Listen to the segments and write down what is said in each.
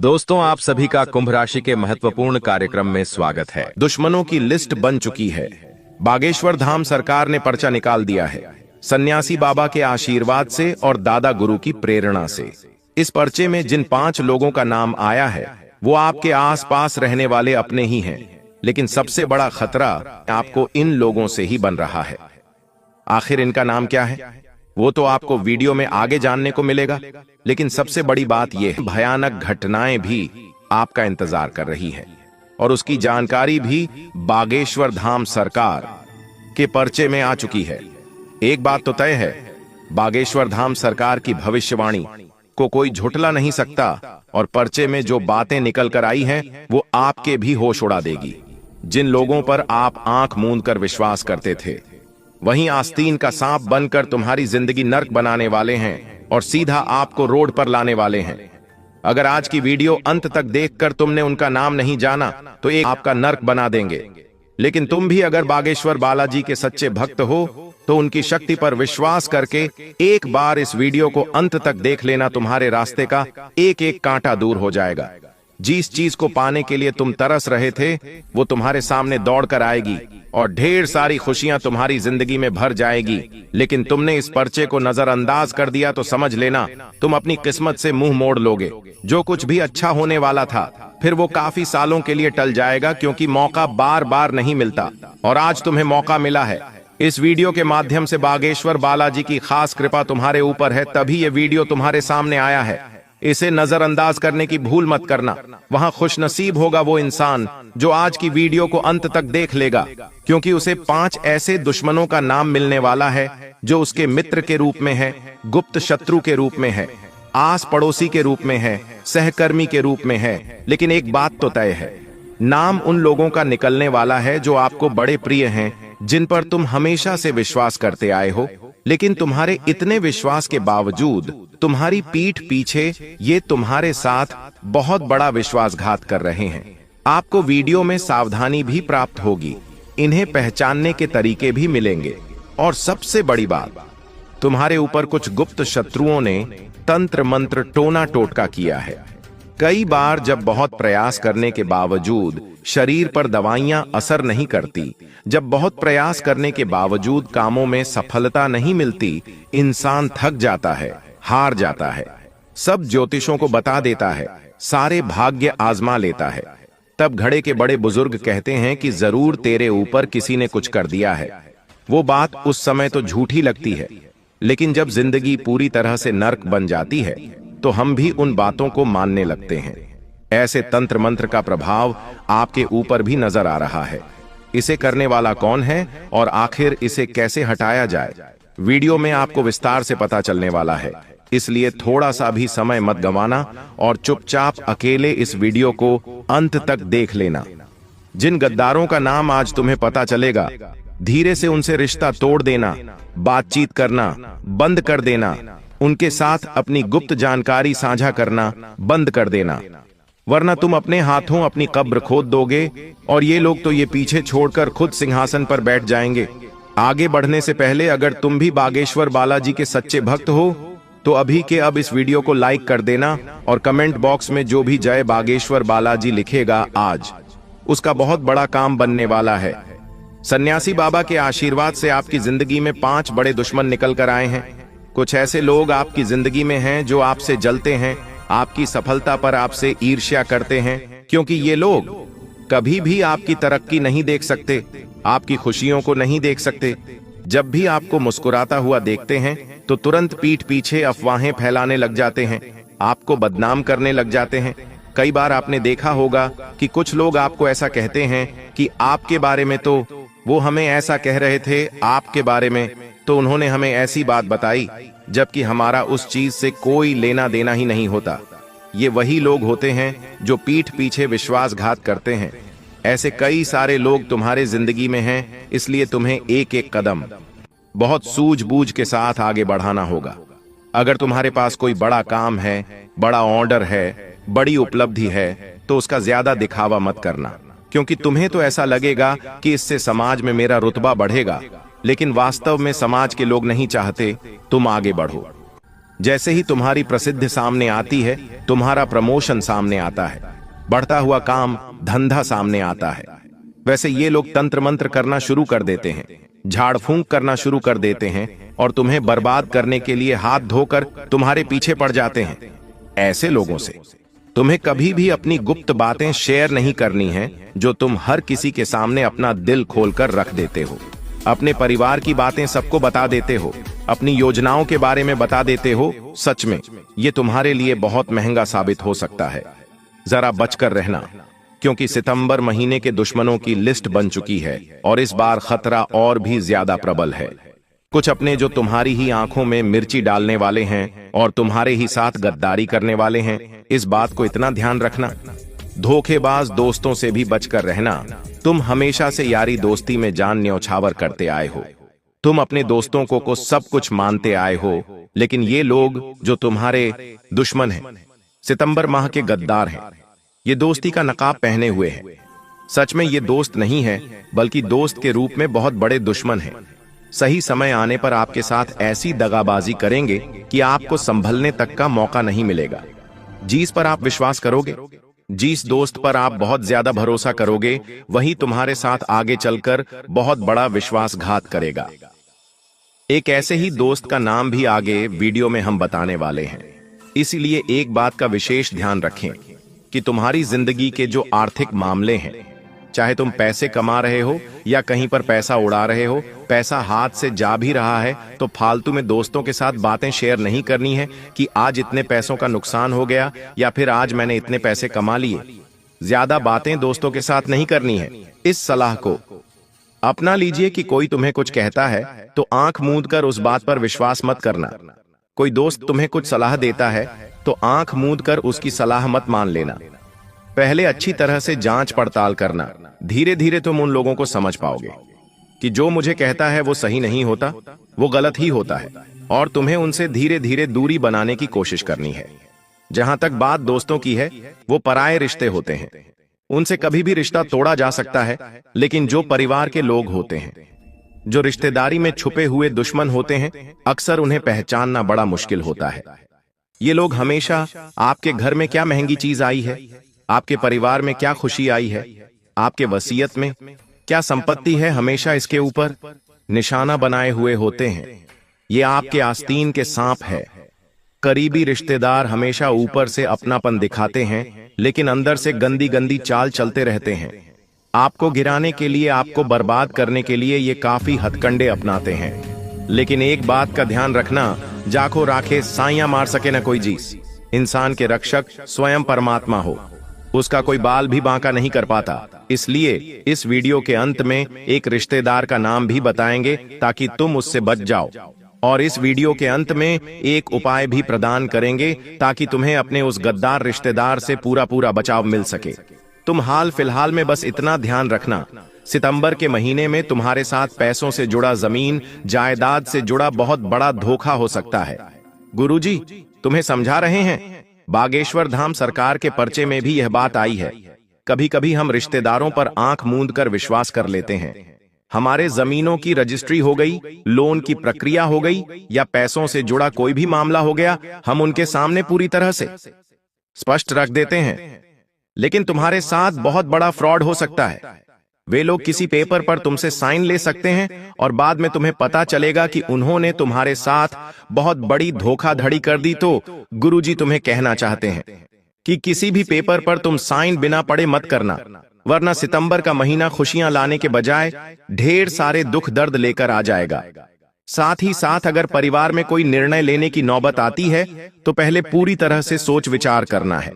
दोस्तों, आप सभी का कुंभ राशि के महत्वपूर्ण कार्यक्रम में स्वागत है। दुश्मनों की लिस्ट बन चुकी है। बागेश्वर धाम सरकार ने पर्चा निकाल दिया है, सन्यासी बाबा के आशीर्वाद से और दादा गुरु की प्रेरणा से। इस पर्चे में जिन 5 लोगों का नाम आया है वो आपके आसपास रहने वाले अपने ही हैं, लेकिन सबसे बड़ा खतरा आपको इन लोगों से ही बन रहा है। आखिर इनका नाम क्या है वो तो आपको वीडियो में आगे जानने को मिलेगा, लेकिन सबसे बड़ी बात यह है, भयानक घटनाएं भी आपका इंतजार कर रही है और उसकी जानकारी भी बागेश्वर धाम सरकार के पर्चे में आ चुकी है। एक बात तो तय है, बागेश्वर धाम सरकार की भविष्यवाणी को कोई झुठला नहीं सकता और पर्चे में जो बातें निकल कर आई हैं वो आपके भी होश उड़ा देगी। जिन लोगों पर आप आंख मूंद कर विश्वास करते थे, वहीं आस्तीन का सांप बनकर तुम्हारी जिंदगी नर्क बनाने वाले हैं और सीधा आपको रोड पर लाने वाले हैं। अगर आज की वीडियो अंत तक देखकर तुमने उनका नाम नहीं जाना तो एक आपका नर्क बना देंगे, लेकिन तुम भी अगर बागेश्वर बालाजी के सच्चे भक्त हो तो उनकी शक्ति पर विश्वास करके एक बार इस वीडियो को अंत तक देख लेना। तुम्हारे रास्ते का एक एक कांटा दूर हो जाएगा। जिस चीज को पाने के लिए तुम तरस रहे थे वो तुम्हारे सामने दौड़ कर आएगी और ढेर सारी खुशियां तुम्हारी जिंदगी में भर जाएगी। लेकिन तुमने इस पर्चे को नजरअंदाज कर दिया तो समझ लेना तुम अपनी किस्मत से मुंह मोड़ लोगे। जो कुछ भी अच्छा होने वाला था फिर वो काफी सालों के लिए टल जाएगा, क्योंकि मौका बार बार नहीं मिलता और आज तुम्हें मौका मिला है। इस वीडियो के माध्यम से बागेश्वर बालाजी की खास कृपा तुम्हारे ऊपर है, तभी ये वीडियो तुम्हारे सामने आया है। इसे नजरअंदाज करने की भूल मत करना। वहां खुशनसीब होगा वो इंसान जो आज की वीडियो को अंत तक देख लेगा, क्योंकि उसे 5 ऐसे दुश्मनों का नाम मिलने वाला है जो उसके मित्र के रूप में है, गुप्त शत्रु के रूप में है, आस पड़ोसी के रूप में है, सहकर्मी के रूप में है। लेकिन एक बात तो तय है, नाम उन लोगों का निकलने वाला है जो आपको बड़े प्रिय हैं, जिन पर तुम हमेशा से विश्वास करते आए हो। लेकिन तुम्हारे इतने विश्वास के बावजूद तुम्हारी पीठ पीछे ये तुम्हारे साथ बहुत बड़ा विश्वासघात कर रहे हैं। आपको वीडियो में सावधानी भी प्राप्त होगी, इन्हें पहचानने के तरीके भी मिलेंगे और सबसे बड़ी बात, तुम्हारे ऊपर कुछ गुप्त शत्रुओं ने तंत्र मंत्र टोना टोटका किया है। कई बार जब बहुत प्रयास करने के बावजूद शरीर पर दवाइयां असर नहीं करती, जब बहुत प्रयास करने के बावजूद कामों में सफलता नहीं मिलती, इंसान थक जाता है, हार जाता है, सब ज्योतिषों को बता देता है, सारे भाग्य आजमा लेता है। तब घड़े के बड़े बुजुर्ग कहते हैं कि जरूर तेरे ऊपर किसी ने कुछ कर दिया है। वो बात उस समय तो झूठी लगती है, लेकिन जब जिंदगी पूरी तरह से नर्क बन जाती है तो हम भी उन बातों को मानने लगते हैं। ऐसे तंत्र मंत्र का प्रभाव आपके ऊपर भी नजर आ रहा है। इसे करने वाला कौन है और आखिर इसे कैसे हटाया जाए, वीडियो में आपको विस्तार से पता चलने वाला है। इसलिए थोड़ा सा भी समय मत गंवाना और चुपचाप अकेले इस वीडियो को अंत तक देख लेना। जिन गद्दारों का नाम आज तुम्हें पता चलेगा, धीरे से उनसे रिश्ता तोड़ देना, बातचीत करना बंद कर देना, उनके साथ अपनी गुप्त जानकारी साझा करना बंद कर देना, वरना तुम अपने हाथों अपनी कब्र खोद दोगे और ये लोग तो ये पीछे छोड़कर खुद सिंहासन पर बैठ जाएंगे। आगे बढ़ने से पहले अगर तुम भी बागेश्वर बालाजी के सच्चे भक्त हो तो अभी के अब इस वीडियो को लाइक कर देना और कमेंट बॉक्स में जो भी जय बागेश्वर बालाजी लिखेगा आज उसका बहुत बड़ा काम बनने वाला है। सन्यासी बाबा के आशीर्वाद से आपकी जिंदगी में 5 बड़े दुश्मन निकल कर आए हैं। कुछ ऐसे लोग आपकी जिंदगी में हैं जो आपसे जलते हैं, आपकी सफलता पर आपसे ईर्ष्या करते हैं, क्योंकि ये लोग कभी भी आपकी तरक्की नहीं देख सकते, आपकी खुशियों को नहीं देख सकते। जब भी आपको मुस्कुराता हुआ देखते हैं तो तुरंत पीठ पीछे अफवाहें फैलाने लग जाते हैं, आपको बदनाम करने लग जाते हैं। कई बार आपने देखा होगा कि कुछ लोग आपको ऐसा कहते हैं कि आपके बारे में तो वो हमें ऐसा कह रहे थे, आपके बारे में तो उन्होंने हमें ऐसी बात बताई, जबकि हमारा उस चीज से कोई लेना देना ही नहीं होता। ये वही लोग होते हैं जो पीठ पीछे विश्वासघात करते हैं। ऐसे कई सारे लोग तुम्हारे जिंदगी में हैं, इसलिए तुम्हें एक एक कदम बहुत सूझबूझ के साथ आगे बढ़ाना होगा। अगर तुम्हारे पास कोई बड़ा काम है, बड़ा ऑर्डर है, बड़ी उपलब्धि है, तो उसका ज्यादा दिखावा मत करना, क्योंकि तुम्हें तो ऐसा लगेगा कि इससे समाज में मेरा रुतबा बढ़ेगा, लेकिन वास्तव में समाज के लोग नहीं चाहते तुम आगे बढ़ो। जैसे ही तुम्हारी प्रसिद्धि सामने आती है, तुम्हारा प्रमोशन सामने आता है, बढ़ता हुआ काम धंधा सामने आता है, वैसे ये लोग तंत्र मंत्र करना शुरू कर देते हैं, झाड़ फूंक करना शुरू कर देते हैं और तुम्हें बर्बाद करने के लिए हाथ धोकर तुम्हारे पीछे पड़ जाते हैं। ऐसे लोगों से तुम्हें कभी भी अपनी गुप्त बातें शेयर नहीं करनी है, जो तुम हर किसी के सामने अपना दिल खोलकर रख देते हो। अपने परिवार की बातें सबको बता देते हो, अपनी योजनाओं के बारे में बता देते हो। सच में ये तुम्हारे लिए बहुत महंगा साबित हो सकता है। जरा बचकर रहना, क्योंकि सितंबर महीने के दुश्मनों की लिस्ट बन चुकी है और इस बार खतरा और भी ज्यादा प्रबल है। कुछ अपने जो तुम्हारी ही आंखों में मिर्ची डालने वाले हैं और तुम्हारे ही साथ गद्दारी करने वाले हैं। इस बात को इतना ध्यान रखना। धोखेबाज दोस्तों से भी बचकर रहना। तुम हमेशा से यारी दोस्ती में जान न्यौछावर करते आए हो। तुम अपने दोस्तों को सब कुछ मानते आए हो, लेकिन ये लोग जो तुम्हारे दुश्मन हैं, सितंबर माह के गद्दार हैं, ये दोस्ती का नकाब पहने हुए हैं। सच में ये दोस्त नहीं है, बल्कि दोस्त के रूप में बहुत बड़े दुश्मन हैं। सही समय आने पर आपके साथ ऐसी दगाबाजी करेंगे कि आपको संभलने तक का मौका नहीं मिलेगा। जिस पर आप विश्वास करोगे, जिस दोस्त पर आप बहुत ज्यादा भरोसा करोगे, वही तुम्हारे साथ आगे चलकर बहुत बड़ा विश्वासघात करेगा। एक ऐसे ही दोस्त का नाम भी आगे वीडियो में हम बताने वाले हैं। इसलिए एक बात का विशेष ध्यान रखें कि तुम्हारी जिंदगी के जो आर्थिक मामले हैं, चाहे तुम पैसे कमा रहे हो या कहीं पर पैसा उड़ा रहे हो, पैसा हाथ से जा भी रहा है, तो फालतू में दोस्तों के साथ बातें शेयर नहीं करनी है कि आज इतने पैसों का नुकसान हो गया या फिर आज मैंने इतने पैसे कमा लिए। ज्यादा बातें दोस्तों के साथ नहीं करनी है। इस सलाह को अपना लीजिए कि कोई तुम्हें कुछ कहता है तो आंख मूंद कर उस बात पर विश्वास मत करना। कोई दोस्त तुम्हें कुछ सलाह देता है तो आंख मूंद कर उसकी सलाह मत मान लेना। पहले अच्छी तरह से जांच पड़ताल करना। धीरे धीरे तुम उन लोगों को समझ पाओगे कि जो मुझे कहता है वो सही नहीं होता, वो गलत ही होता है, और तुम्हें उनसे धीरे धीरे दूरी बनाने की कोशिश करनी है। जहां तक बात दोस्तों की है, वो पराये रिश्ते होते हैं। उनसे कभी भी रिश्ता तोड़ा जा सकता है, लेकिन जो परिवार के लोग होते हैं, जो रिश्तेदारी में छुपे हुए दुश्मन होते हैं, अक्सर उन्हें पहचानना बड़ा मुश्किल होता है। ये लोग हमेशा आपके घर में क्या महंगी चीज आई है, आपके परिवार में क्या खुशी आई है, आपके वसीयत में क्या संपत्ति है, हमेशा इसके ऊपर निशाना बनाए हुए होते हैं। ये आपके आस्तीन के सांप है। करीबी रिश्तेदार हमेशा ऊपर से अपनापन दिखाते हैं, लेकिन अंदर से गंदी गंदी चाल चलते रहते हैं। आपको गिराने के लिए, आपको बर्बाद करने के लिए ये काफी हथकंडे अपनाते हैं। लेकिन एक बात का ध्यान रखना, जाको राखे साइयां मार सके न कोई जीस। इंसान के रक्षक स्वयं परमात्मा हो, उसका कोई बाल भी बांका नहीं कर पाता। इसलिए इस वीडियो के अंत में एक रिश्तेदार का नाम भी बताएंगे ताकि तुम उससे बच जाओ, और इस वीडियो के अंत में एक उपाय भी प्रदान करेंगे ताकि तुम्हें अपने उस गद्दार रिश्तेदार से पूरा बचाव मिल सके। तुम हाल फिलहाल में बस इतना ध्यान रखना, सितंबर के महीने में तुम्हारे साथ पैसों से जुड़ा, जमीन जायदाद से जुड़ा बहुत बड़ा धोखा हो सकता है। गुरुजी तुम्हें समझा रहे हैं। बागेश्वर धाम सरकार के पर्चे में भी यह बात आई है। कभी कभी हम रिश्तेदारों पर आंख मूंद कर विश्वास कर लेते हैं। हमारे जमीनों की रजिस्ट्री हो गई, लोन की प्रक्रिया हो गई, या पैसों से जुड़ा कोई भी मामला हो गया, हम उनके सामने पूरी तरह से स्पष्ट रख देते हैं। लेकिन तुम्हारे साथ बहुत बड़ा फ्रॉड हो सकता है। वे लोग किसी पेपर पर तुमसे साइन ले सकते हैं और बाद में तुम्हें पता चलेगा कि उन्होंने तुम्हारे साथ बहुत बड़ी धोखाधड़ी कर दी। तो गुरुजी तुम्हें कहना चाहते हैं कि किसी भी पेपर पर तुम साइन बिना पढ़े मत करना, वरना सितंबर का महीना खुशियां लाने के बजाय ढेर सारे दुख दर्द लेकर आ जाएगा। साथ ही साथ अगर परिवार में कोई निर्णय लेने की नौबत आती है तो पहले पूरी तरह से सोच विचार करना है,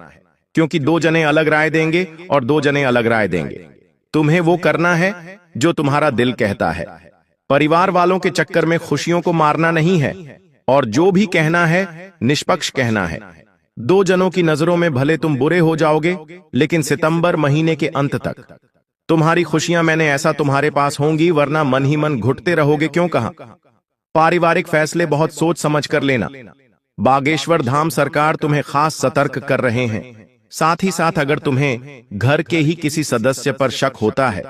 क्योंकि 2 जने अलग राय देंगे और 2 जने अलग राय देंगे। तुम्हें वो करना है जो तुम्हारा दिल कहता है। परिवार वालों के चक्कर में खुशियों को मारना नहीं है, और जो भी कहना है निष्पक्ष कहना है। 2 जनों की नजरों में भले तुम बुरे हो जाओगे, लेकिन सितंबर महीने के अंत तक तुम्हारी खुशियां मैंने ऐसा तुम्हारे पास होंगी, वरना मन ही मन घुटते रहोगे। क्यों कहा? पारिवारिक फैसले बहुत सोच समझ कर लेना। बागेश्वर धाम सरकार तुम्हें खास सतर्क कर रहे हैं। साथ ही साथ अगर तुम्हें घर के ही किसी सदस्य पर शक होता है,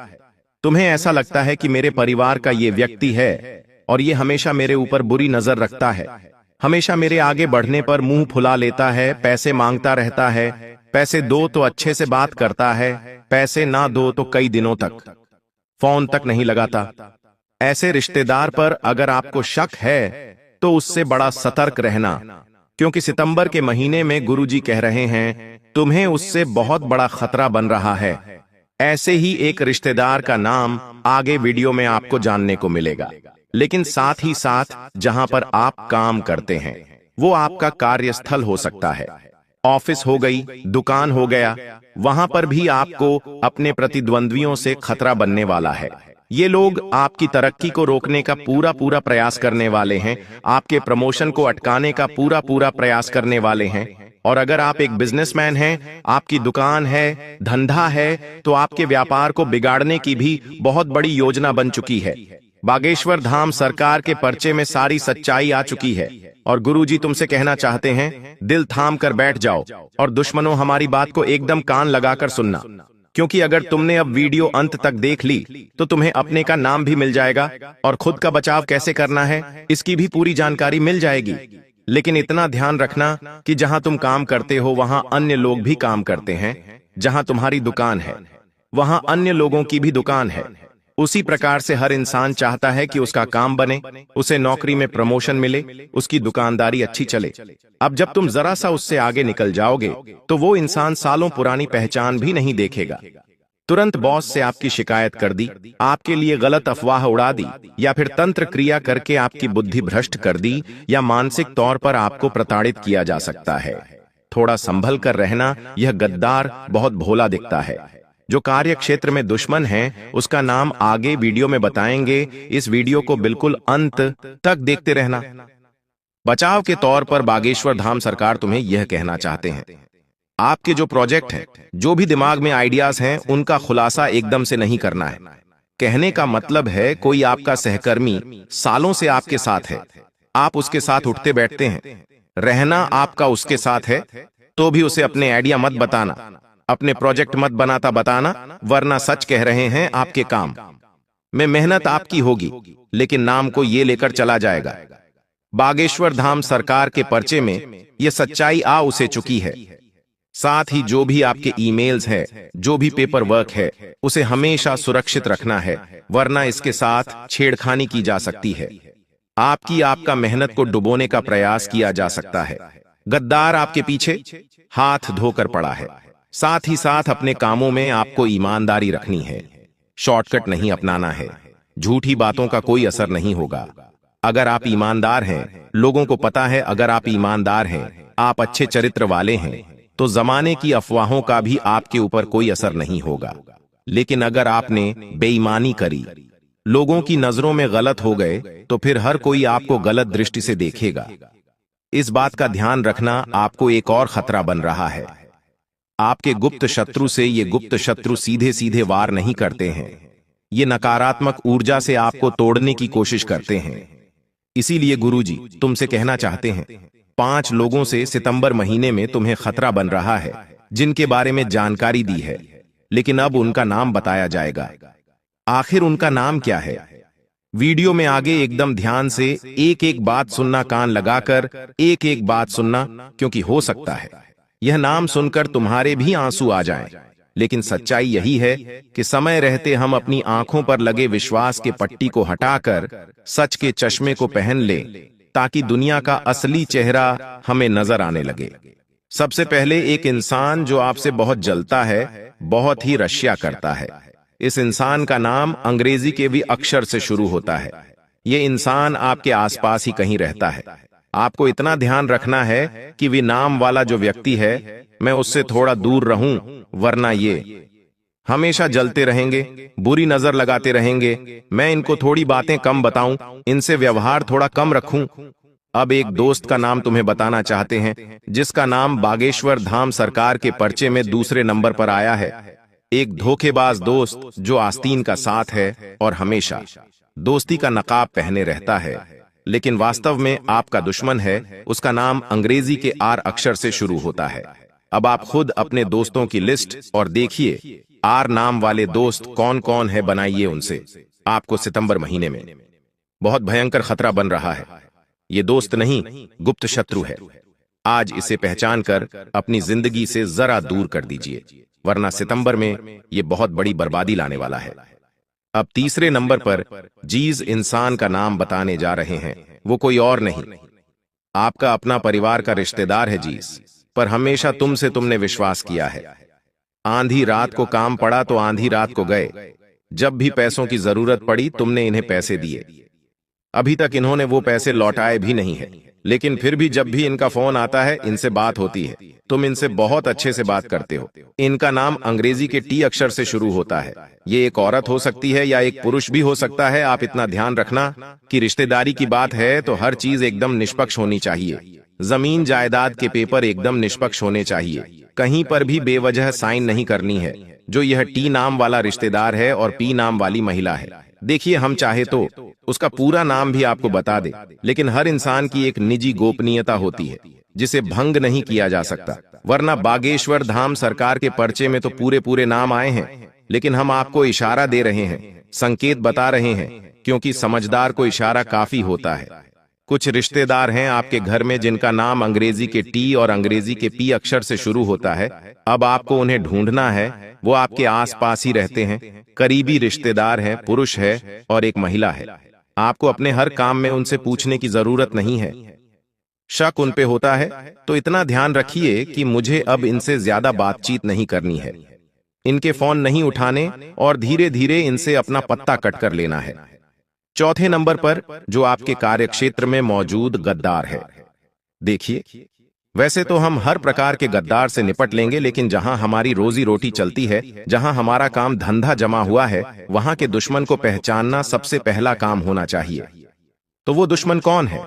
तुम्हें ऐसा लगता है कि मेरे परिवार का ये व्यक्ति है और ये हमेशा मेरे ऊपर बुरी नजर रखता है, हमेशा मेरे आगे बढ़ने पर मुंह फुला लेता है, पैसे मांगता रहता है, पैसे दो तो अच्छे से बात करता है, पैसे ना दो तो कई दिनों तक फोन तक नहीं लगाता। ऐसे रिश्तेदार पर अगर आपको शक है तो उससे बड़ा सतर्क रहना, क्योंकि सितंबर के महीने में गुरुजी कह रहे हैं तुम्हें उससे बहुत बड़ा खतरा बन रहा है। ऐसे ही एक रिश्तेदार का नाम आगे वीडियो में आपको जानने को मिलेगा, लेकिन साथ ही साथ जहां पर आप काम करते हैं वो आपका कार्यस्थल हो सकता है। ऑफिस हो गई, दुकान हो गया, वहां पर भी आपको अपने प्रतिद्वंद्वियों से खतरा बनने वाला है। ये लोग आपकी तरक्की को रोकने का पूरा पूरा प्रयास करने वाले हैं, आपके प्रमोशन को अटकाने का पूरा पूरा प्रयास करने वाले हैं। और अगर आप एक बिजनेसमैन हैं, आपकी दुकान है, धंधा है, तो आपके व्यापार को बिगाड़ने की भी बहुत बड़ी योजना बन चुकी है। बागेश्वर धाम सरकार के पर्चे में सारी सच्चाई आ चुकी है और गुरुजी तुमसे कहना चाहते हैं दिल थाम कर बैठ जाओ और दुश्मनों हमारी बात को एकदम कान लगाकर सुनना, क्योंकि अगर तुमने अब वीडियो अंत तक देख ली तो तुम्हें अपने का नाम भी मिल जाएगा और खुद का बचाव कैसे करना है इसकी भी पूरी जानकारी मिल जाएगी। लेकिन इतना ध्यान रखना कि जहां तुम काम करते हो वहां अन्य लोग भी काम करते हैं, जहां तुम्हारी दुकान है वहां अन्य लोगों की भी दुकान है। उसी प्रकार से हर इंसान चाहता है कि उसका काम बने, उसे नौकरी में प्रमोशन मिले, उसकी दुकानदारी अच्छी चले। अब जब तुम जरा सा उससे आगे निकल जाओगे तो वो इंसान सालों पुरानी पहचान भी नहीं देखेगा। तुरंत बॉस से आपकी शिकायत कर दी, आपके लिए गलत अफवाह उड़ा दी, या फिर तंत्र क्रिया करके आपकी बुद्धि भ्रष्ट कर दी, या मानसिक तौर पर आपको प्रताड़ित किया जा सकता है। थोड़ा संभल कर रहना, यह गद्दार बहुत भोला दिखता है। जो कार्य क्षेत्र में दुश्मन है उसका नाम आगे वीडियो में बताएंगे, इस वीडियो को बिल्कुल अंत तक देखते रहना। बचाव के तौर पर बागेश्वर धाम सरकार तुम्हें यह कहना चाहते हैं आपके जो प्रोजेक्ट हैं, जो भी दिमाग में आइडियाज हैं, उनका खुलासा एकदम से नहीं करना है। कहने का मतलब है कोई आपका सहकर्मी सालों से आपके साथ है, आप उसके साथ उठते बैठते हैं, रहना आपका उसके साथ है, तो भी उसे अपने आइडिया मत बताना, अपने प्रोजेक्ट मत बनाता बताना, वरना सच कह रहे हैं आपके काम में मेहनत आपकी होगी लेकिन नाम को ये लेकर चला जाएगा। बागेश्वर धाम सरकार के पर्चे में यह सच्चाई आ उसे चुकी है। साथ ही जो भी आपके ईमेल्स है, जो भी पेपर वर्क है, उसे हमेशा सुरक्षित रखना है, वरना इसके साथ छेड़खानी की जा सकती है। आपका मेहनत को डुबोने का प्रयास किया जा सकता है। गद्दार आपके पीछे हाथ धोकर पड़ा है। साथ ही साथ अपने कामों में आपको ईमानदारी रखनी है, शॉर्टकट नहीं अपनाना है, झूठी बातों का कोई असर नहीं होगा। अगर आप ईमानदार हैं, लोगों को पता है अगर आप ईमानदार हैं, आप अच्छे चरित्र वाले हैं, तो जमाने की अफवाहों का भी आपके ऊपर कोई असर नहीं होगा। लेकिन अगर आपने बेईमानी करी, लोगों की नजरों में गलत हो गए, तो फिर हर कोई आपको गलत दृष्टि से देखेगा। इस बात का ध्यान रखना, आपको एक और खतरा बन रहा है। आपके गुप्त शत्रु से ये गुप्त शत्रु सीधे सीधे वार नहीं करते हैं, ये नकारात्मक ऊर्जा से आपको तोड़ने की कोशिश करते हैं। इसीलिए गुरुजी तुमसे कहना चाहते हैं 5 लोगों से सितंबर महीने में तुम्हें खतरा बन रहा है, जिनके बारे में जानकारी दी है, लेकिन अब उनका नाम बताया जाएगा। आखिर उनका नाम क्या है? वीडियो में आगे एकदम ध्यान से एक एक बात सुनना, कान लगाकर एक एक बात सुनना, क्योंकि हो सकता है यह नाम सुनकर तुम्हारे भी आंसू आ जाएं। लेकिन सच्चाई यही है कि समय रहते हम अपनी आंखों पर लगे विश्वास के पट्टी को हटाकर सच के चश्मे को पहन लें, ताकि दुनिया का असली चेहरा हमें नजर आने लगे। सबसे पहले एक इंसान जो आपसे बहुत जलता है, बहुत ही रश्या करता है। इस इंसान का नाम अंग्रेजी के भी अक्षर से शुरू होता है। ये इंसान आपके आसपास ही कहीं रहता है। आपको इतना ध्यान रखना है कि वे नाम वाला जो व्यक्ति है, मैं उससे थोड़ा दूर रहूं, वरना ये हमेशा जलते रहेंगे, बुरी नजर लगाते रहेंगे। मैं इनको थोड़ी बातें कम बताऊं, इनसे व्यवहार थोड़ा कम रखूं। अब एक दोस्त का नाम तुम्हें बताना चाहते हैं, जिसका नाम बागेश्वर धाम सरकार के पर्चे में दूसरे नंबर पर आया है। एक धोखेबाज दोस्त जो आस्तीन का साथ है और हमेशा दोस्ती का नकाब पहने रहता है, लेकिन वास्तव में आपका दुश्मन है। उसका नाम अंग्रेजी के आर अक्षर से शुरू होता है। अब आप खुद अपने दोस्तों की लिस्ट और देखिए आर नाम वाले दोस्त कौन कौन है, बनाइए उनसे। आपको सितंबर महीने में बहुत भयंकर खतरा बन रहा है। ये दोस्त नहीं, गुप्त शत्रु है। आज इसे पहचान कर अपनी जिंदगी से जरा दूर कर दीजिए, वरना सितंबर में ये बहुत बड़ी बर्बादी लाने वाला है। अब तीसरे नंबर पर जिस इंसान का नाम बताने जा रहे हैं वो कोई और नहीं, आपका अपना परिवार का रिश्तेदार है जिस पर हमेशा तुमने विश्वास किया है। आंधी रात को काम पड़ा तो आंधी रात को गए, जब भी पैसों की जरूरत पड़ी तुमने इन्हें पैसे दिए। अभी तक इन्होंने वो पैसे लौटाए भी नहीं है, लेकिन फिर भी जब भी इनका फोन आता है इनसे बात होती है। तुम इनसे बहुत अच्छे से बात करते हो। इनका नाम अंग्रेजी के टी अक्षर से शुरू होता है। ये एक औरत हो सकती है या एक पुरुष भी हो सकता है। आप इतना ध्यान रखना कि रिश्तेदारी की बात है तो हर चीज एकदम निष्पक्ष होनी चाहिए। जमीन जायदाद के पेपर एकदम निष्पक्ष होने चाहिए, कहीं पर भी बेवजह साइन नहीं करनी है। जो यह टी नाम वाला रिश्तेदार है और पी नाम वाली महिला है, देखिए हम चाहे तो उसका पूरा नाम भी आपको बता दे, लेकिन हर इंसान की एक निजी गोपनीयता होती है जिसे भंग नहीं किया जा सकता। वरना बागेश्वर धाम सरकार के पर्चे में तो पूरे नाम आए हैं, लेकिन हम आपको इशारा दे रहे हैं, संकेत बता रहे हैं, क्योंकि समझदार को इशारा काफी होता है। कुछ रिश्तेदार हैं आपके घर में जिनका नाम अंग्रेजी के टी और अंग्रेजी के पी अक्षर से शुरू होता है। अब आपको उन्हें ढूंढना है। वो आपके आसपास ही रहते हैं, करीबी रिश्तेदार हैं, पुरुष है और एक महिला है। आपको अपने हर काम में उनसे पूछने की जरूरत नहीं है। शक उन पे होता है तो इतना ध्यान रखिए कि मुझे अब इनसे ज्यादा बातचीत नहीं करनी है। इनके फोन नहीं उठाने और धीरे धीरे इनसे अपना पत्ता कट कर लेना है। चौथे नंबर पर जो आपके कार्यक्षेत्र में मौजूद गद्दार है। देखिए, वैसे तो हम हर प्रकार के गद्दार से निपट लेंगे, लेकिन जहां हमारी रोजी रोटी चलती है, जहां हमारा काम धंधा जमा हुआ है, वहां के दुश्मन को पहचानना सबसे पहला काम होना चाहिए। तो वो दुश्मन कौन है?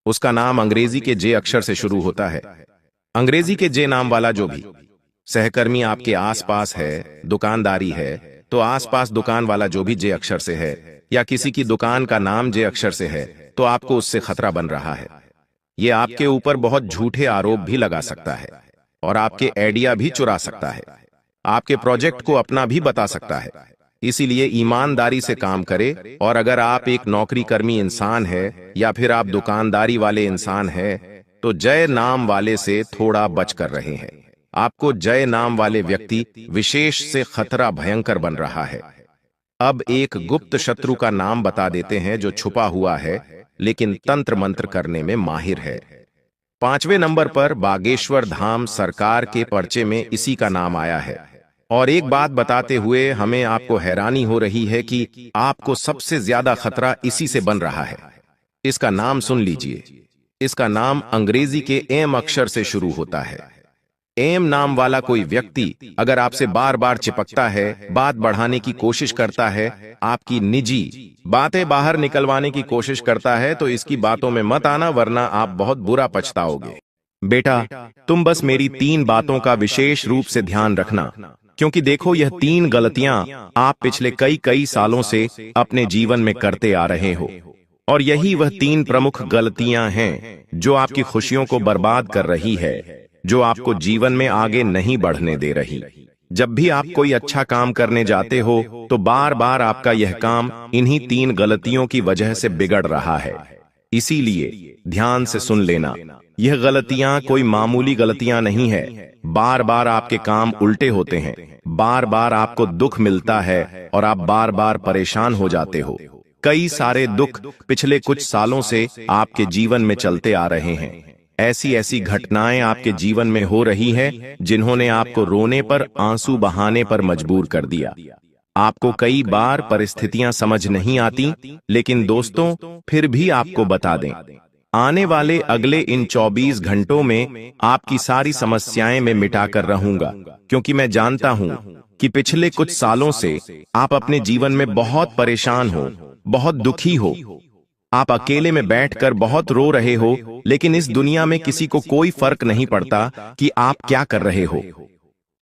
उसका नाम अंग्रेजी के जे अक्षर से शुरू होता है। अंग्रेजी के जे नाम वाला जो भी सहकर्मी आपके आसपास है, दुकानदारी है, तो आसपास दुकान वाला जो भी जे अक्षर से है, या किसी की दुकान का नाम जे अक्षर से है, तो आपको उससे खतरा बन रहा है। ये आपके ऊपर बहुत झूठे आरोप भी लगा सकता है और आपके आइडिया भी चुरा सकता है, आपके प्रोजेक्ट को अपना भी बता सकता है। इसीलिए ईमानदारी से काम करे। और अगर आप एक नौकरी कर्मी इंसान है या फिर आप दुकानदारी वाले इंसान है, तो जय नाम वाले से थोड़ा बच कर रहे हैं। आपको जय नाम वाले व्यक्ति विशेष से खतरा भयंकर बन रहा है। अब एक गुप्त शत्रु का नाम बता देते हैं जो छुपा हुआ है, लेकिन तंत्र मंत्र करने में माहिर है। पांचवें नंबर पर बागेश्वर धाम सरकार के पर्चे में इसी का नाम आया है। और एक बात बताते हुए हमें आपको हैरानी हो रही है कि आपको सबसे ज्यादा खतरा इसी से बन रहा है। इसका नाम सुन लीजिए। इसका नाम अंग्रेजी के एम अक्षर से शुरू होता है। एम नाम वाला कोई व्यक्ति अगर आपसे बार बार चिपकता है, बात बढ़ाने की कोशिश करता है, आपकी निजी बातें बाहर निकलवाने की कोशिश करता है, तो इसकी बातों में मत आना, वरना आप बहुत बुरा पछताओगे। बेटा, तुम बस मेरी 3 बातों का विशेष रूप से ध्यान रखना, क्योंकि देखो यह 3 गलतियां आप पिछले कई सालों से अपने जीवन में करते आ रहे हो, और यही वह 3 प्रमुख गलतियां हैं जो आपकी खुशियों को बर्बाद कर रही है, जो आपको जीवन में आगे नहीं बढ़ने दे रही। जब भी आप कोई अच्छा काम करने जाते हो तो बार बार आपका यह काम इन्हीं 3 गलतियों की वजह से बिगड़ रहा है। इसीलिए ध्यान से सुन लेना, यह गलतियां कोई मामूली गलतियां नहीं है। बार बार आपके काम उल्टे होते हैं, बार बार आपको दुख मिलता है और आप बार बार परेशान हो जाते हो। कई सारे दुख पिछले कुछ सालों से आपके जीवन में चलते आ रहे हैं। ऐसी घटनाएं आपके जीवन में हो रही हैं जिन्होंने आपको रोने पर, आंसू बहाने पर मजबूर कर दिया। आपको कई बार परिस्थितियां समझ नहीं आती, लेकिन दोस्तों फिर भी आपको बता दें, आने वाले अगले इन 24 घंटों में आपकी सारी समस्याएं मैं मिटाकर रहूंगा, क्योंकि मैं जानता हूं कि पिछले कुछ सालों से आप अपने जीवन में बहुत परेशान हो, बहुत दुखी हो। आप अकेले में बैठकर बहुत रो रहे हो, लेकिन इस दुनिया में किसी को कोई फर्क नहीं पड़ता कि आप क्या कर रहे हो।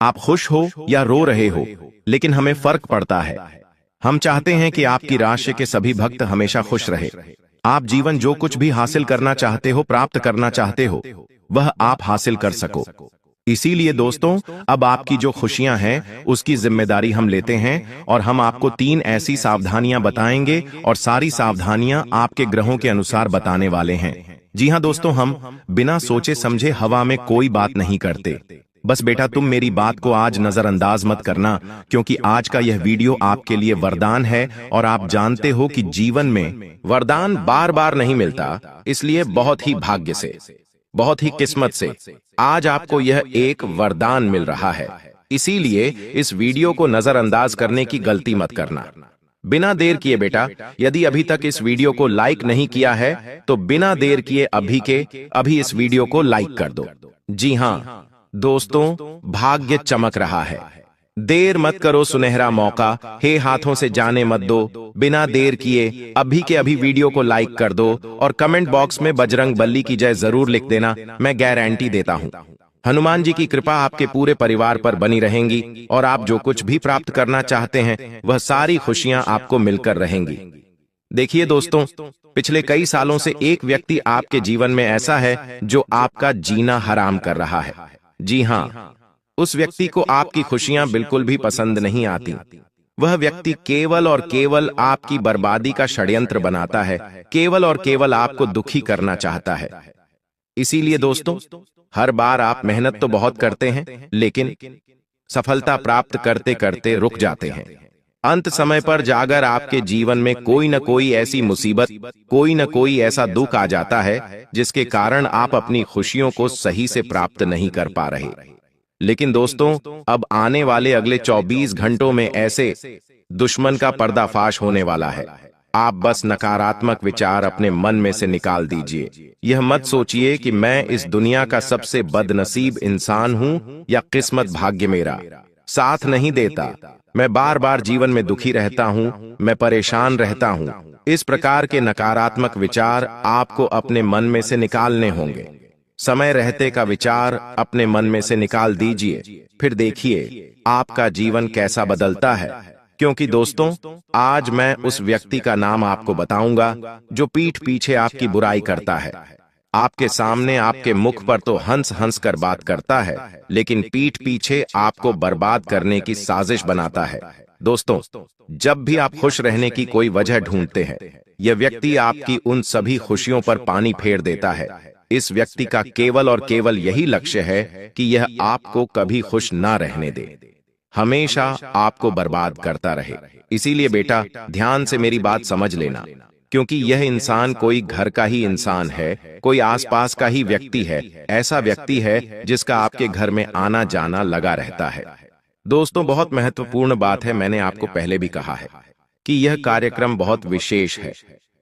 आप खुश हो या रो रहे हो, लेकिन हमें फर्क पड़ता है। हम चाहते हैं कि आपकी राशि के सभी भक्त हमेशा खुश रहे। आप जीवन जो कुछ भी हासिल करना चाहते हो, प्राप्त करना चाहते हो, वह आप हासिल कर सको। इसीलिए दोस्तों, अब आपकी जो खुशियां हैं उसकी जिम्मेदारी हम लेते हैं और हम आपको 3 ऐसी सावधानियां बताएंगे और सारी सावधानियां आपके ग्रहों के अनुसार बताने वाले हैं। जी हां दोस्तों, हम बिना सोचे समझे हवा में कोई बात नहीं करते। बस बेटा, तुम मेरी बात को आज नजरअंदाज मत करना, क्योंकि आज का यह वीडियो आपके लिए वरदान है और आप जानते हो कि जीवन में वरदान बार बार नहीं मिलता, इसलिए बहुत ही भाग्य से, बहुत ही किस्मत से आज आपको यह एक वरदान मिल रहा है। इसीलिए इस वीडियो को नजरअंदाज करने की गलती मत करना। बिना देर किए बेटा, यदि अभी तक इस वीडियो को लाइक नहीं किया है तो बिना देर किए अभी के अभी इस वीडियो को लाइक कर दो। जी हां दोस्तों, भाग्य चमक रहा है। देर मत करो, सुनहरा मौका हे हाथों से जाने मत दो। बिना देर किए अभी के अभी वीडियो को लाइक कर दो और कमेंट बॉक्स में बजरंग बली की जय जरूर लिख देना। मैं गारंटी देता हूं, हनुमान जी की कृपा आपके पूरे परिवार पर बनी रहेंगी और आप जो कुछ भी प्राप्त करना चाहते हैं वह सारी खुशियां आपको मिलकर रहेंगी। देखिए दोस्तों, पिछले कई सालों से एक व्यक्ति आपके जीवन में ऐसा है जो आपका जीना हराम कर रहा है। जी हां, उस व्यक्ति को आपकी खुशियां बिल्कुल भी पसंद नहीं आती। वह व्यक्ति केवल और केवल आपकी बर्बादी का षड्यंत्र बनाता है, केवल और केवल आपको दुखी करना चाहता है। इसीलिए दोस्तों, हर बार आप मेहनत तो बहुत करते हैं, लेकिन सफलता प्राप्त करते करते रुक जाते हैं। अंत समय पर जाकर आपके जीवन में कोई न कोई ऐसी मुसीबत, कोई न कोई ऐसा दुख आ जाता है जिसके कारण आप अपनी खुशियों को सही से प्राप्त नहीं कर पा रहे। लेकिन दोस्तों, अब आने वाले अगले 24 घंटों में ऐसे दुश्मन का पर्दाफाश होने वाला है। आप बस नकारात्मक विचार अपने मन में से निकाल दीजिए। यह मत सोचिए कि मैं इस दुनिया का सबसे बदनसीब इंसान हूं या किस्मत भाग्य मेरा साथ नहीं देता, मैं बार बार जीवन में दुखी रहता हूं, मैं परेशान रहता हूं। इस प्रकार के नकारात्मक विचार आपको अपने मन में से निकालने होंगे। समय रहते का विचार अपने मन में से निकाल दीजिए, फिर देखिए आपका जीवन कैसा बदलता है। क्योंकि दोस्तों, आज मैं उस व्यक्ति का नाम आपको बताऊंगा जो पीठ पीछे आपकी बुराई करता है। आपके सामने आपके मुख पर तो हंस हंस कर बात करता है, लेकिन पीठ पीछे आपको बर्बाद करने की साजिश बनाता है। दोस्तों, जब भी आप खुश रहने की कोई वजह ढूंढते हैं, यह व्यक्ति आपकी उन सभी खुशियों पर पानी फेर देता है। इस व्यक्ति का केवल और केवल यही लक्ष्य है कि यह आपको कभी खुश ना रहने दे, हमेशा आपको बर्बाद करता रहे। इसीलिए बेटा, ध्यान से मेरी बात समझ लेना, क्योंकि यह इंसान कोई घर का ही इंसान है, कोई आसपास का ही व्यक्ति है, ऐसा व्यक्ति है जिसका आपके घर में आना जाना लगा रहता है। दोस्तों, बहुत महत्वपूर्ण बात है, मैंने आपको पहले भी कहा है कि यह कार्यक्रम बहुत विशेष है,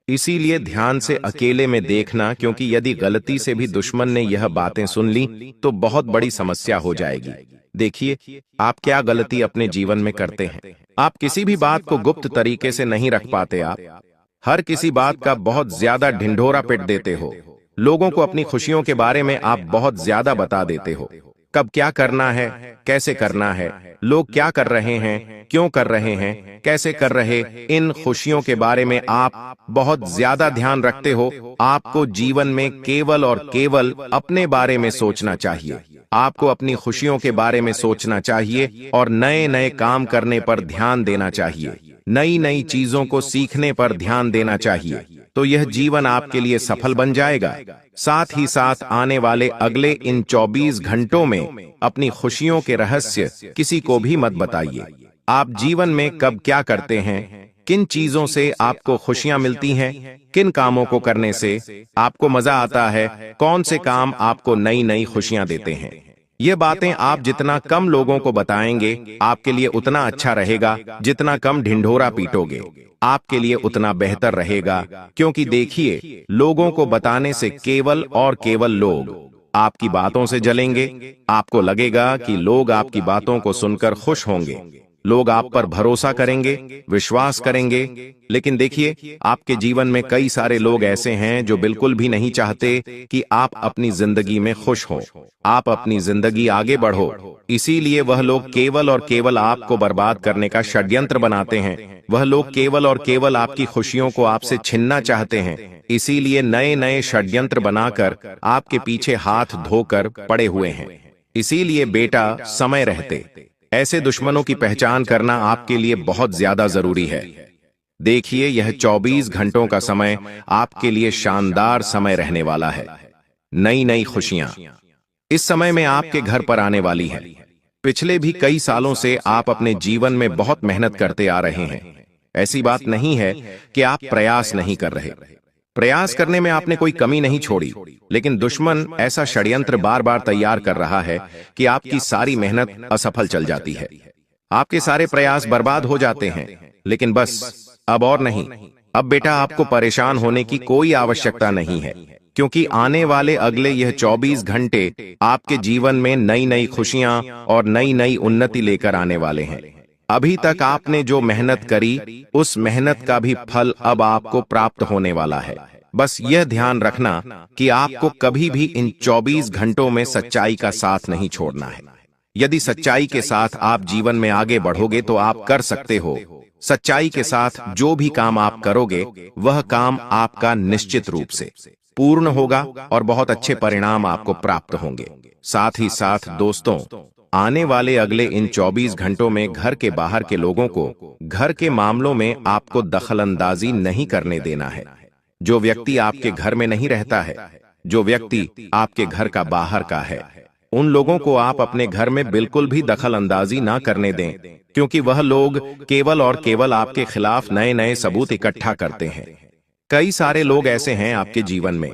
इसीलिए ध्यान से अकेले में देखना, क्योंकि यदि गलती से भी दुश्मन ने यह बातें सुन ली तो बहुत बड़ी समस्या हो जाएगी। देखिए, आप क्या गलती अपने जीवन में करते हैं। आप किसी भी बात को गुप्त तरीके से नहीं रख पाते। आप हर किसी बात का बहुत ज्यादा ढिंढोरा पिट देते हो। लोगों को अपनी खुशियों के बारे में आप बहुत ज्यादा बता देते हो। कब क्या करना है, कैसे करना है, लोग क्या कर रहे हैं, क्यों कर रहे हैं, कैसे कर रहे, इन खुशियों के बारे में आप बहुत ज्यादा ध्यान रखते हो। आपको जीवन में केवल और केवल अपने बारे में सोचना चाहिए। आपको अपनी खुशियों के बारे में सोचना चाहिए और नए नए काम करने पर ध्यान देना चाहिए, नई नई चीजों को सीखने पर ध्यान देना चाहिए। तो यह जीवन आपके लिए सफल बन जाएगा। साथ ही साथ आने वाले अगले इन 24 घंटों में अपनी खुशियों के रहस्य किसी को भी मत बताइए। आप जीवन में कब क्या करते हैं, किन चीजों से आपको खुशियां मिलती हैं, किन कामों को करने से आपको मजा आता है, कौन से काम आपको नई नई खुशियां देते हैं। ये बातें आप जितना कम लोगों को बताएंगे आपके लिए उतना अच्छा रहेगा। जितना कम ढिंढोरा पीटोगे आपके लिए उतना बेहतर रहेगा। क्योंकि देखिए, लोगों को बताने से केवल और केवल लोग आपकी बातों से जलेंगे। आपको लगेगा कि लोग आपकी बातों को सुनकर खुश होंगे, लोग आप पर भरोसा करेंगे, विश्वास करेंगे। लेकिन देखिए, आपके जीवन में कई सारे लोग ऐसे हैं जो बिल्कुल भी नहीं चाहते कि आप अपनी जिंदगी में खुश हो, आप अपनी जिंदगी आगे बढ़ो। इसीलिए वह लोग केवल और केवल आपको बर्बाद करने का षड्यंत्र बनाते हैं। वह लोग केवल और केवल आपकी खुशियों को आपसे छीनना चाहते हैं। इसीलिए नए नए षड्यंत्र बनाकर आपके पीछे हाथ धोकर पड़े हुए हैं। इसीलिए बेटा, समय रहते ऐसे दुश्मनों की पहचान करना आपके लिए बहुत ज्यादा जरूरी है। देखिए, यह 24 घंटों का समय आपके लिए शानदार समय रहने वाला है। नई नई खुशियां इस समय में आपके घर पर आने वाली हैं। पिछले भी कई सालों से आप अपने जीवन में बहुत मेहनत करते आ रहे हैं। ऐसी बात नहीं है कि आप प्रयास नहीं कर रहे। प्रयास करने में आपने कोई कमी नहीं छोड़ी, लेकिन दुश्मन ऐसा षड्यंत्र बार बार तैयार कर रहा है कि आपकी सारी मेहनत असफल चल जाती है। आपके सारे प्रयास बर्बाद हो जाते हैं। लेकिन बस अब और नहीं। अब बेटा, आपको परेशान होने की कोई आवश्यकता नहीं है, क्योंकि आने वाले अगले यह 24 घंटे आपके जीवन में नई नई खुशियां और नई नई उन्नति लेकर आने वाले हैं। अभी तक आपने जो मेहनत करी, उस मेहनत का भी फल अब आपको प्राप्त होने वाला है। बस यह ध्यान रखना कि आपको कभी भी इन 24 घंटों में सच्चाई का साथ नहीं छोड़ना है। यदि सच्चाई के साथ आप जीवन में आगे बढ़ोगे तो आप कर सकते हो। सच्चाई के साथ जो भी काम आप करोगे, वह काम आपका निश्चित रूप से पूर्ण होगा और बहुत अच्छे परिणाम आपको प्राप्त होंगे। साथ ही साथ दोस्तों, आने वाले अगले इन 24 घंटों में घर के बाहर के लोगों को घर के मामलों में आपको दखलंदाजी नहीं करने देना है। जो व्यक्ति आपके घर में नहीं रहता है, जो व्यक्ति आपके घर का बाहर का है, उन लोगों को आप अपने घर में बिल्कुल भी दखलंदाजी ना करने दें, क्योंकि वह लोग केवल और केवल आपके खिलाफ नए नए सबूत इकट्ठा करते हैं। कई सारे लोग ऐसे हैं आपके जीवन में,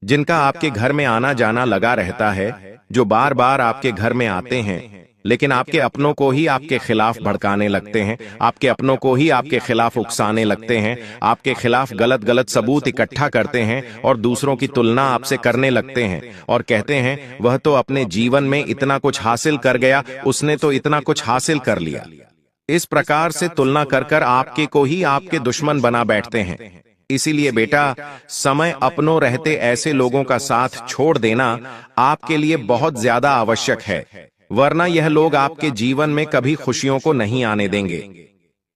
जिनका आपके घर में आना जाना लगा रहता है, जो बार बार आपके घर में आते हैं, लेकिन आपके अपनों को ही आपके खिलाफ भड़काने लगते हैं, आपके अपनों को ही आपके खिलाफ उकसाने लगते हैं, आपके खिलाफ गलत गलत सबूत इकट्ठा करते हैं और दूसरों की तुलना आपसे करने लगते हैं और कहते हैं, वह तो अपने जीवन में इतना कुछ हासिल कर गया, उसने तो इतना कुछ हासिल कर लिया। इस प्रकार से तुलना कर कर आपके को ही आपके दुश्मन बना बैठते हैं। इसीलिए बेटा, समय अपनों रहते ऐसे लोगों का साथ छोड़ देना आपके लिए बहुत ज्यादा आवश्यक है, वरना यह लोग आपके जीवन में कभी खुशियों को नहीं आने देंगे।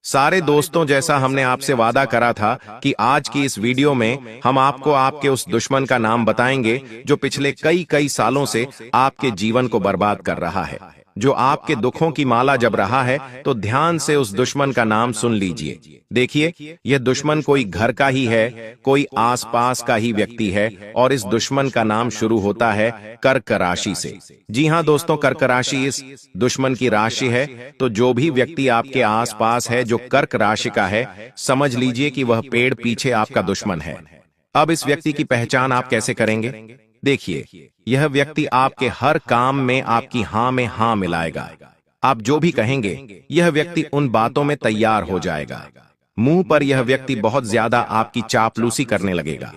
सारे दोस्तों, जैसा हमने आपसे वादा करा था कि आज की इस वीडियो में हम आपको आपके उस दुश्मन का नाम बताएंगे जो पिछले कई सालों से आपके जीवन को बर्बाद कर रहा है, जो आपके दुखों की माला जप रहा है। तो ध्यान से उस दुश्मन का नाम सुन लीजिए। देखिए, यह दुश्मन कोई घर का ही है, कोई आसपास का ही व्यक्ति है, और इस दुश्मन का नाम शुरू होता है कर्क राशि से। जी हां दोस्तों, कर्क राशि इस दुश्मन की राशि है। तो जो भी व्यक्ति आपके आसपास है जो कर्क राशि का है, समझ लीजिए कि वह पेड़ पीछे आपका दुश्मन है। अब इस व्यक्ति की पहचान आप कैसे करेंगे? देखिए, यह व्यक्ति आपके हर काम में आपकी हां में हां मिलाएगा। आप जो भी कहेंगे, यह व्यक्ति उन बातों में तैयार हो जाएगा। मुंह पर यह व्यक्ति बहुत ज्यादा आपकी चापलूसी करने लगेगा।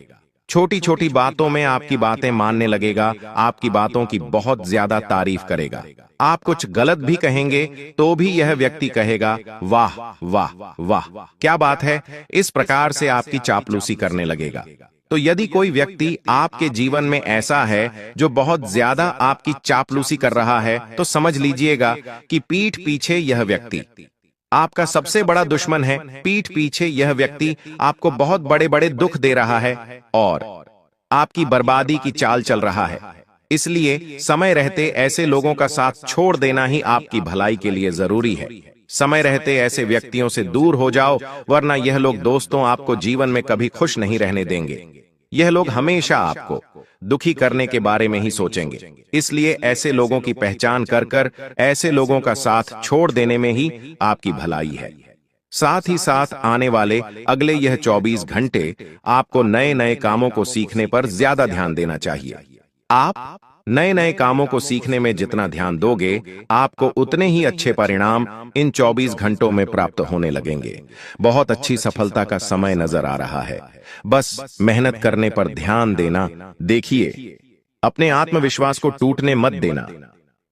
छोटी छोटी बातों में आपकी बातें मानने लगेगा, आपकी बातों की बहुत ज्यादा तारीफ करेगा। आप कुछ गलत भी कहेंगे तो भी यह व्यक्ति कहेगा, वाह वाह वाह, क्या बात है। इस प्रकार से आपकी चापलूसी करने लगेगा। तो यदि कोई व्यक्ति आपके जीवन में ऐसा है जो बहुत ज्यादा आपकी चापलूसी कर रहा है, तो समझ लीजिएगा कि पीठ पीछे यह व्यक्ति आपका सबसे बड़ा दुश्मन है। पीठ पीछे यह व्यक्ति आपको बहुत बड़े बड़े दुख दे रहा है और आपकी बर्बादी की चाल चल रहा है। इसलिए समय रहते ऐसे लोगों का साथ छोड़ देना ही आपकी भलाई के लिए जरूरी है। समय रहते ऐसे व्यक्तियों से दूर हो जाओ, वरना यह लोग दोस्तों आपको जीवन में कभी खुश नहीं रहने देंगे। यह लोग हमेशा आपको दुखी करने के बारे में ही सोचेंगे। इसलिए ऐसे लोगों की पहचान कर कर ऐसे लोगों का साथ छोड़ देने में ही आपकी भलाई है। साथ ही साथ आने वाले अगले यह 24 घंटे आपको नए नए कामों को सीखने पर ज्यादा ध्यान देना चाहिए। आप नए नए कामों को सीखने में जितना ध्यान दोगे, आपको उतने ही अच्छे परिणाम इन 24 घंटों में प्राप्त होने लगेंगे। बहुत अच्छी सफलता का समय नजर आ रहा है। बस मेहनत करने पर ध्यान देना। देखिए, अपने आत्मविश्वास को टूटने मत देना,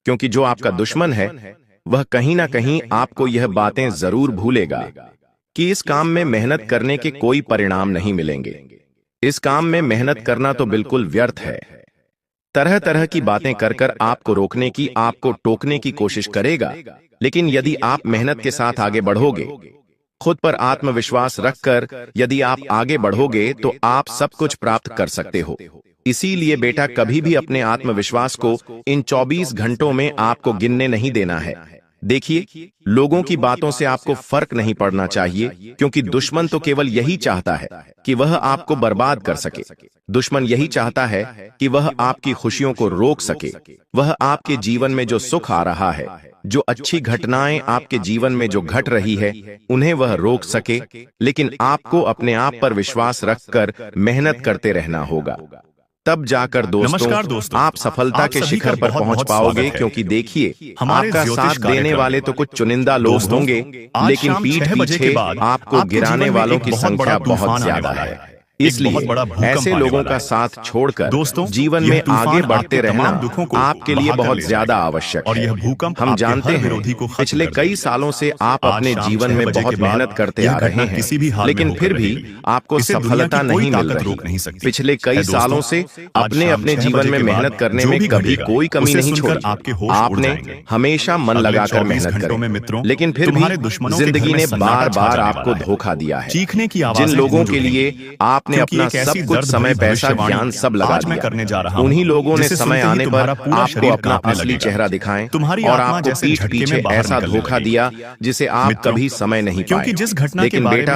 क्योंकि जो आपका दुश्मन है वह कहीं ना कहीं आपको यह बातें जरूर भूलेगा कि इस काम में मेहनत करने के कोई परिणाम नहीं मिलेंगे। इस काम में मेहनत करना तो बिल्कुल व्यर्थ है। तरह तरह की बातें कर कर आपको रोकने की, आपको टोकने की कोशिश करेगा। लेकिन यदि आप मेहनत के साथ आगे बढ़ोगे, खुद पर आत्मविश्वास रखकर यदि आप आगे बढ़ोगे, तो आप सब कुछ प्राप्त कर सकते हो। इसीलिए बेटा कभी भी अपने आत्मविश्वास को इन 24 घंटों में आपको गिनने नहीं देना है। देखिए, लोगों की बातों से आपको फर्क नहीं पड़ना चाहिए, क्योंकि दुश्मन तो केवल यही चाहता है कि वह आपको बर्बाद कर सके। दुश्मन यही चाहता है कि वह आपकी खुशियों को रोक सके। वह आपके जीवन में जो सुख आ रहा है, जो अच्छी घटनाएं आपके जीवन में जो घट रही है, उन्हें वह रोक सके। लेकिन आपको अपने आप पर विश्वास रखकर मेहनत करते रहना होगा। तब जाकर दोस्तों आप सफलता के शिखर पर पहुंच पाओगे। क्योंकि देखिए, आपका साथ देने वाले तो कुछ चुनिंदा लोग होंगे, लेकिन पीठ पीछे आपको गिराने वालों की संख्या बहुत ज्यादा है। इसलिए ऐसे लोगों का साथ छोड़कर जीवन में आगे बढ़ते रहना आपके लिए बहुत ज्यादा आवश्यक है। हम जानते हैं पिछले कई सालों से आप अपने जीवन में बहुत मेहनत करते आ रहे हैं, लेकिन फिर भी आपको सफलता नहीं मिल रही। पिछले कई सालों से अपने अपने जीवन में मेहनत करने में कभी कोई कमी नहीं छोड़ी। आपने हमेशा मन लगाकर मेहनत करी, लेकिन फिर भी जिंदगी ने बार बार आपको धोखा दिया है। जिन लोगों के लिए आपने अपना सब कुछ समय, पैसा, ज्ञान सब लगा दिया, उन्हीं लोगों ने समय आने पर आपको अपना असली चेहरा दिखाएं और आपको पीठ पीछे ऐसा धोखा दिया जिसे आप कभी समय नहीं पाए। लेकिन बेटा,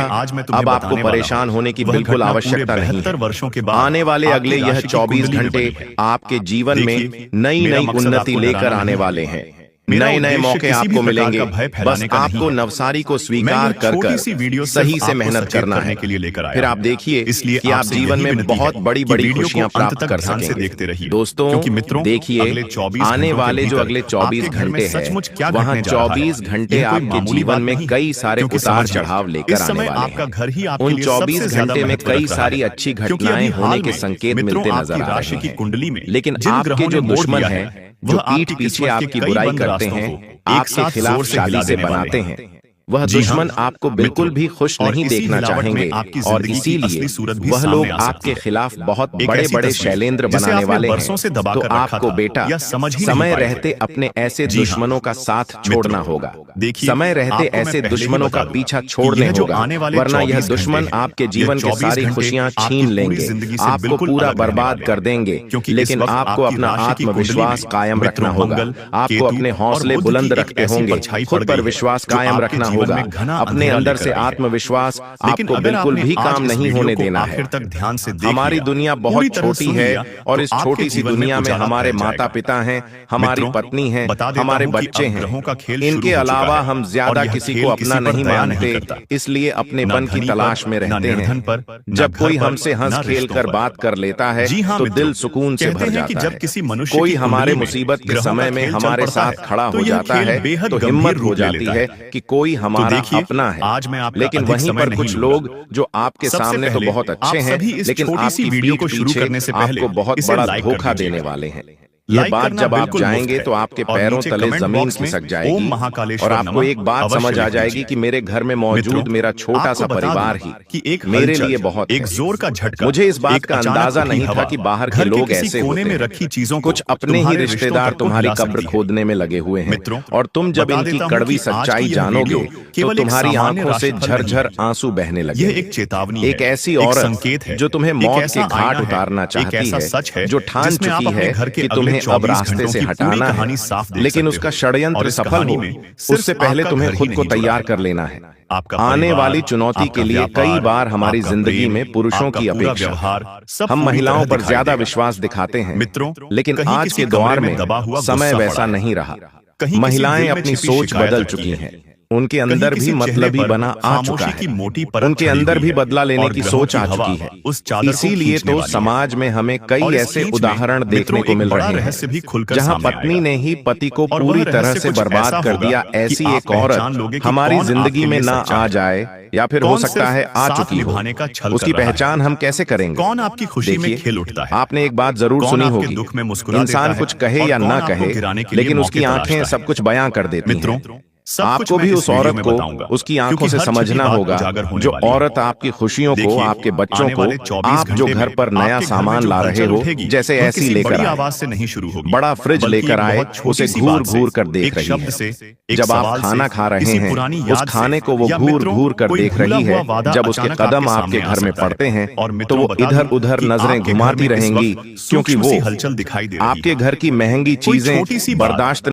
अब आपको परेशान होने की बिल्कुल आवश्यकता नहीं है। आने वाले अगले यह 24 घंटे आपके जीवन में नई नई उन्नति लेकर आने वाले हैं। नए नए मौके आपको मिलेंगे। बस आपको नवसारी को स्वीकार कर सही से मेहनत करना है। फिर आप देखिए कि आप जीवन में बहुत बड़ी बड़ी खुशियां प्राप्त कर सकेंगे। दोस्तों देखिए, आने वाले जो अगले 24 घंटे हैं, वहां 24 घंटे आपके जीवन में कई सारे उतार चढ़ाव लेकर आने वाले हैं। उन 24 घंटे में कई सारी अच्छी घटनाएं होने के संकेत मिलते नजर आ रहे हैं। लेकिन आपके जो दुश्मन हैं, जो पीठ पीछे आपकी बुराई करते हैं, आपके खिलाफ शादी से बनाते हैं, वह दुश्मन आपको बिल्कुल भी खुश नहीं देखना चाहेंगे। और इसीलिए वह लोग आपके खिलाफ बहुत बड़े बड़े शैलेंद्र बनाने वाले हैं। तो आपको बेटा समय रहते अपने ऐसे दुश्मनों का साथ छोड़ना होगा। समय रहते ऐसे दुश्मनों का पीछा छोड़ने होगा, वरना यह दुश्मन आपके जीवन की सारी खुशियां छीन लेंगे, आपको पूरा बर्बाद कर देंगे। लेकिन आपको अपना आत्मविश्वास कायम रखना होगा। आपको अपने हौसले बुलंद रखते होंगे, खुद पर विश्वास कायम रखना होगा। अपने अंदर से आत्मविश्वास आपको बिल्कुल भी काम नहीं होने देना है। हमारी दुनिया बहुत छोटी है और इस छोटी सी दुनिया में हमारे माता पिता हैं, हमारी पत्नी है, हमारे बच्चे हैं। इनके अलावा हम ज्यादा किसी को अपना नहीं मानते, इसलिए अपने मन की तलाश में रहते हैं। जब कोई हमसे हंस खेल कर बात कर लेता है तो दिल सुकून से भर जाता है। कोई हमारे मुसीबत के समय में हमारे साथ खड़ा हो जाता है तो हिम्मत हो जाती है कि कोई हमारा अपना है। लेकिन वहीं पर कुछ लोग जो आपके सामने तो बहुत अच्छे हैं, लेकिन आपकी पीठ पीछे आपको बहुत बड़ा धोखा देने वाले हैं। यह बात जब आप जाएंगे तो आपके पैरों तले जमीन खिसक जाएगी और आपको एक बात समझ आ जाएगी कि मेरे घर में मौजूद मेरा छोटा सा परिवार ही मेरे लिए बहुत है। जोर का झटका, मुझे इस बात का अंदाजा नहीं था कि बाहर के लोग ऐसे होते हैं। कुछ अपने ही रिश्तेदार तुम्हारी कब्र खोदने में लगे हुए हैं, और तुम जब इनकी कड़वी सच्चाई जानोगे तो तुम्हारी आंखों से झरझर आंसू बहने लगे। एक चेतावनी, एक ऐसी औरत जो तुम्हें मौत के घाट उतारना चाहती है, जो ठान चुकी है कि तुम्हें अब रास्ते से हटाना है, लेकिन उसका षड्यंत्र सफल हो उससे पहले तुम्हें खुद को तैयार कर लेना है। आने वाली चुनौती के लिए कई बार हमारी जिंदगी में पुरुषों की अपेक्षा हम महिलाओं पर ज्यादा विश्वास दिखाते हैं, लेकिन आज के दौर में समय वैसा नहीं रहा। महिलाएं अपनी सोच बदल चुकी हैं, उनके अंदर भी मतलबी बना आ चुका है, उनके अंदर भी बदला लेने की सोच आ चुकी है। इसीलिए तो समाज में हमें कई ऐसे उदाहरण देखने को मिल रहे हैं जहां पत्नी ने ही पति को पूरी तरह से बर्बाद कर दिया। ऐसी एक औरत हमारी जिंदगी में ना आ जाए, या फिर हो सकता है आ चुकी हो, उसकी पहचान हम कैसे करेंगे? कौन आपकी खुशी में खेल उठता है? आपने एक बात जरूर सुनी होगी, इंसान कुछ कहे या ना कहे, लेकिन उसकी आंखें सब कुछ बयां कर देती हैं। सब कुछ आपको मैं भी इस उस वीडियो औरत में को बताऊंगा, उसकी आंखों क्योंकि से हर छठी समझना बात होगा, उजागर होने जो वाली है। औरत आपकी खुशियों को, देखिए, आपके बच्चों आने को, वाले 24 आप जो घंटे घर में पर नया आपके घर में सामान जो ला रहे हलचल हो, उठेगी, जैसे वो ऐसी किसी लेकर बड़ी आए, आवाज से नहीं शुरू होगी, बड़ा फ्रिज बल्कि लेकर एक आए, बहुत छोटी उसे सी घूर बात से, घूर कर देख एक रही शब्द है। से, एक जब आप सवाल खाना से, खा रहे किसी हैं, पुरानी उस याद खाने से, को वो या घूर मित्रों, घूर कर कोई देख भूला रही हुआ है। वादा जब उसके अचानक कदम आपके आपके सामने आ घर में सकता है। पड़ते हैं, और तो मित्रों, वो बता इधर दूं उधर कि नजरें आपके घर घुमाती में इस रहेंगी, वक्त क्योंकि सूक्ष्म वो सी हलचल दिखाई दे रही है। आपके घर की महंगी कोई चीजें छोटी सी बात बर्दाश्त